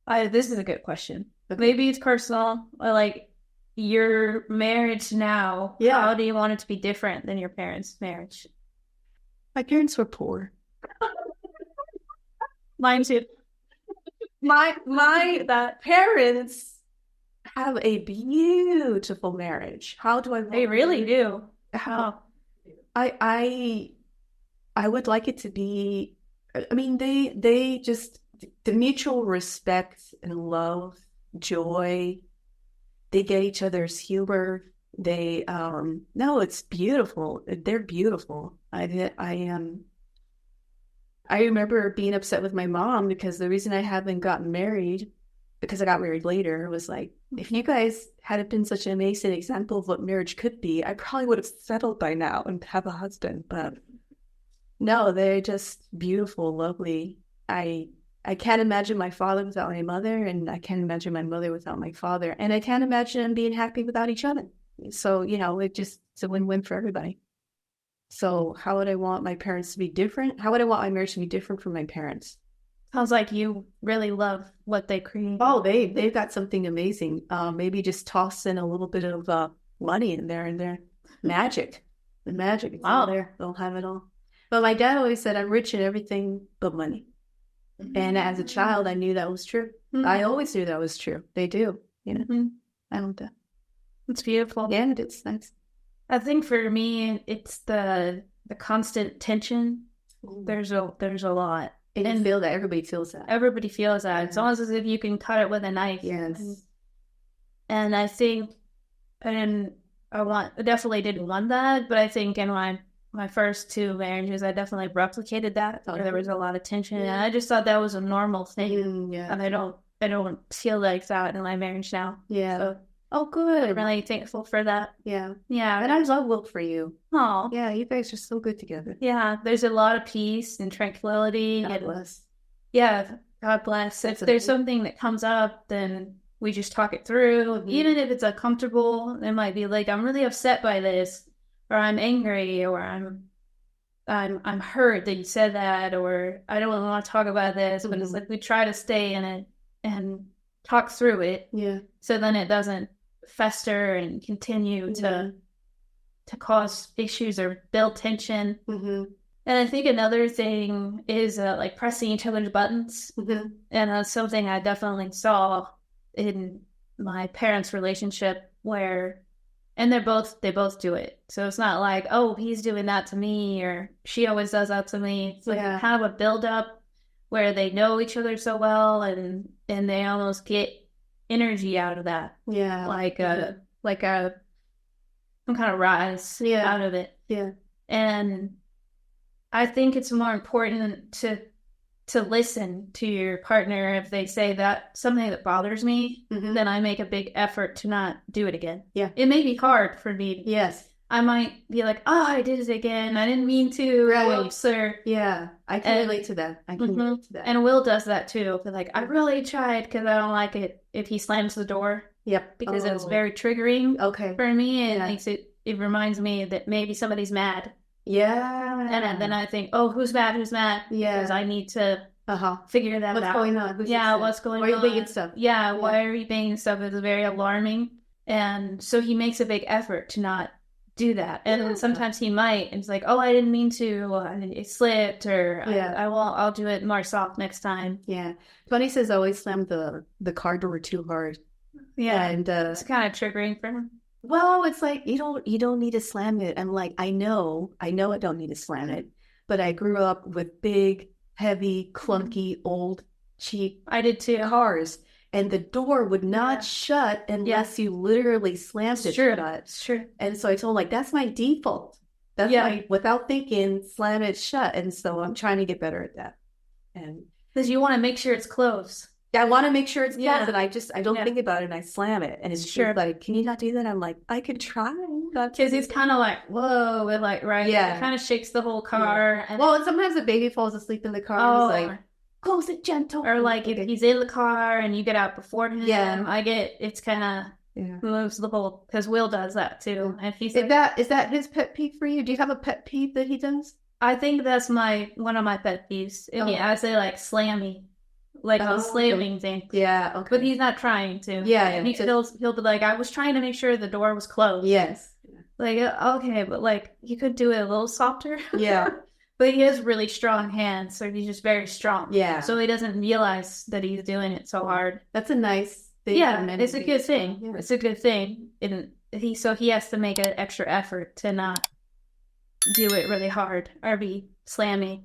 This is a good question. Okay. Maybe it's personal, or like your marriage now. Yeah. How do you want it to be different than your parents' marriage? My parents were poor. Mine too. My parents have a beautiful marriage. How do I They want really do. how Oh, I I would like it to be. I mean, they just the mutual respect and love, joy. They get each other's humor. They no, it's beautiful. They're beautiful. I remember being upset with my mom because the reason I haven't gotten married, because I got married later, was like, if you guys had been such an amazing example of what marriage could be, I probably would have settled by now and have a husband. But no, they're just beautiful, lovely. I I can't imagine my father without my mother, and I can't imagine my mother without my father, and I can't imagine them being happy without each other. So, it's a win-win for everybody. So how would I want my parents to be different? How would I want my marriage to be different from my parents? sounds like you really love what they create. Oh, they've got something amazing. Maybe just toss in a little bit of money in there and their magic. The magic is Wow. in there. They'll have it all. But my dad always said I'm rich in everything but money. And as a child, I knew that was true. I always knew that was true. They do, I don't know. It's beautiful. Yeah, it's nice. I think for me, it's the constant tension. There's a lot. And you feel that everybody feels that. Everybody feels that. It's almost as if you can cut it with a knife. Yes. And I think, and I definitely didn't want that, but I think in my first two marriages, I definitely replicated that. Where there was a lot of tension, and I just thought that was a normal thing. Yeah. And I don't feel like that in my marriage now. Yeah. So Oh, good. I'm really thankful for that. Yeah. Yeah. And I love Will for you. Oh, Yeah, you guys are so good together. yeah. There's a lot of peace and tranquility. God and bless. yeah, God bless. If there's something that comes up, then we just talk it through. Even if it's uncomfortable, it might be like, I'm really upset by this, or I'm angry, or I'm hurt that you said that, or I don't want to talk about this. But it's like we try to stay in it and talk through it. Yeah. So then it doesn't fester and continue to cause issues or build tension. And I think another thing is like pressing each other's buttons. And that's something I definitely saw in my parents' relationship and they both do it. So it's not like, oh, he's doing that to me or she always does that to me. It's like kind of a build-up where they know each other so well and they almost get energy out of that. Yeah. Like some kind of rise out of it. Yeah. And I think it's more important to listen to your partner if they say that something that bothers me, then I make a big effort to not do it again. Yeah. It may be hard for me. Yes. I might be like, oh, I did it again. I didn't mean to. Right. Whoops, or yeah, I can relate to that. I can relate to that. And Will does that too. But like, I really tried because I don't like it if he slams the door. Yep. Because it's very triggering for me. And it makes it reminds me that maybe somebody's mad. Yeah. And then I think, oh, who's mad? Who's mad? Yeah. Because I need to figure that out. What's going on? What's going on? Why are you banging stuff? Yeah, why are you banging stuff? It's very alarming. And so he makes a big effort to not do that. And sometimes he might, and it's like, oh, I didn't mean to, it slipped, or I'll do it more soft next time. Yeah. Tony says always slam the car door too hard. Yeah. And it's kind of triggering for him. Well, it's like you don't need to slam it. I'm like, I know I don't need to slam it, but I grew up with big, heavy, clunky, old, cheap I did too. cars. And the door would not shut unless you literally slammed it shut. Sure. And so I told him, like, that's my default. That's my, without thinking, slam it shut. And so I'm trying to get better at that. And because you want to make sure it's closed. I want to make sure it's closed. And I don't think about it and I slam it. And it's just like, can you not do that? I'm like, I could try. Because it's kind of like, whoa, it like, right? Yeah. It kind of shakes the whole car. Yeah. And sometimes the baby falls asleep in the car and it's like, close it gentle. Or like if he's in the car and you get out before him. Yeah. It's kind of moves the whole, because Will does that too. And he's is that his pet peeve for you? Do you have a pet peeve that he does? I think that's one of my pet peeves. I say like slammy. like the slamming thing. Yeah, okay. But he's not trying to. Yeah, and he'll be like, I was trying to make sure the door was closed. Yes. Like, okay, but like you could do it a little softer. Yeah. But he has really strong hands, so he's just very strong. Yeah. So he doesn't realize that he's doing it so hard. That's a nice thing. Yeah, it's a good thing. Yeah. It's a good thing. And he has to make an extra effort to not do it really hard or be slammy.